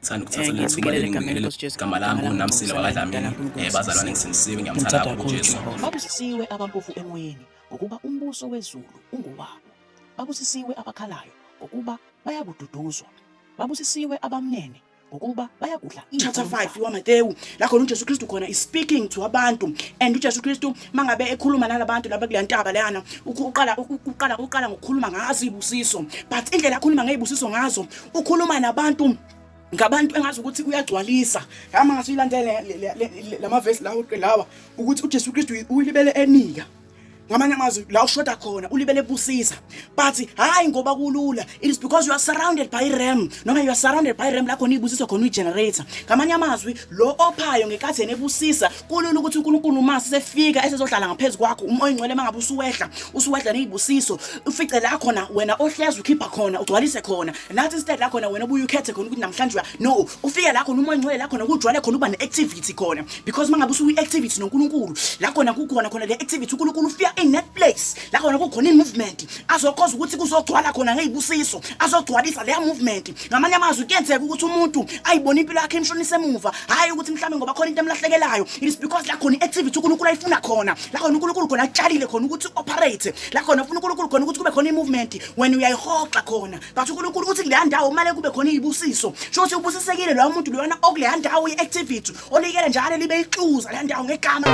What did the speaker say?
Ngithanda ukuthatha leli thuba Ngiyabingelela egameni leli lenkosi Jesu. igama lami nguNamsile wakwaDlamini. Bazalwane ngisindisiwe ngiyamthanda kakhulu uJesu. Babusisiwe abampofu emoyeni ngokuba umbuso wezulu ungowabo. Babusisiwe abakhalayo ngokuba bayakududuzwa. Babusisiwe abamnene ngokuba bayakudla Chapter 5 waMateyu la khona uJesu Kristu khona is speaking to abantu, and uJesu Kristu mangabe ekhuluma nalabantu laba kule ntaba leyana uqala ngokukhuluma ngazo ibusiso, but indlela akhuluma ngezibusiso ngazo ukhuluma nabantu ngabantu engazi ukuthi uyagcwalisa. Ngama ngasilandele lama verse lawa ukuthi uJesu Kristu uyilibele enika. Ngamanye amazwi la ushoda khona ulibele busisa, but hayi ngoba kulula. It is because you are surrounded by ram. Noma you are surrounded by ram la khona ibusiso khona uyigenerator. Ngamanye amazwi lo ophayo ngekhathi nebusisa kulula ukuthi uNkulunkulu mase sefika esezohlala ngaphezulu kwakho umoya ingcwele mangabe usuwehla nezibusiso ufice la khona wena ohlezi ukhipha khona ugcwalise khona, nathi instead la khona wena ubuye ukhethe khona ukuthi namhlanje no ufike la khona umoya ingcwele la khona kujwale khona uba neactivity khona, because mangabe usuyi-activity noNkulunkulu la khona kukhona le activity uNkulunkulu ufika in that place la khona kukhona i-movement azokhoza ukuthi kuzogcwala khona ngezibusiso, azogcwalisa leya movement. Ngamanye amazwi kuyenzeka ukuthi umuntu ayibone impilo yakhe imshonisa emuva, hayi ukuthi mhlawumbe ngoba khona into emlahlekelayo. It is because la khona i-activity uNkulunkulu ayifuna khona, la khona uNkulunkulu khona atshalile khona ukuthi operate, la khona ufuna uNkulunkulu khona ukuthi kube khona i-movement when uyayihoxa khona. But uNkulunkulu uthi kuleya ndawo manje kube khona izibusiso, sho ukuthi ubusisekile lo muntu lona okuleya ndawo i-activity olikele njalo libe ixuza le ndawo ngegama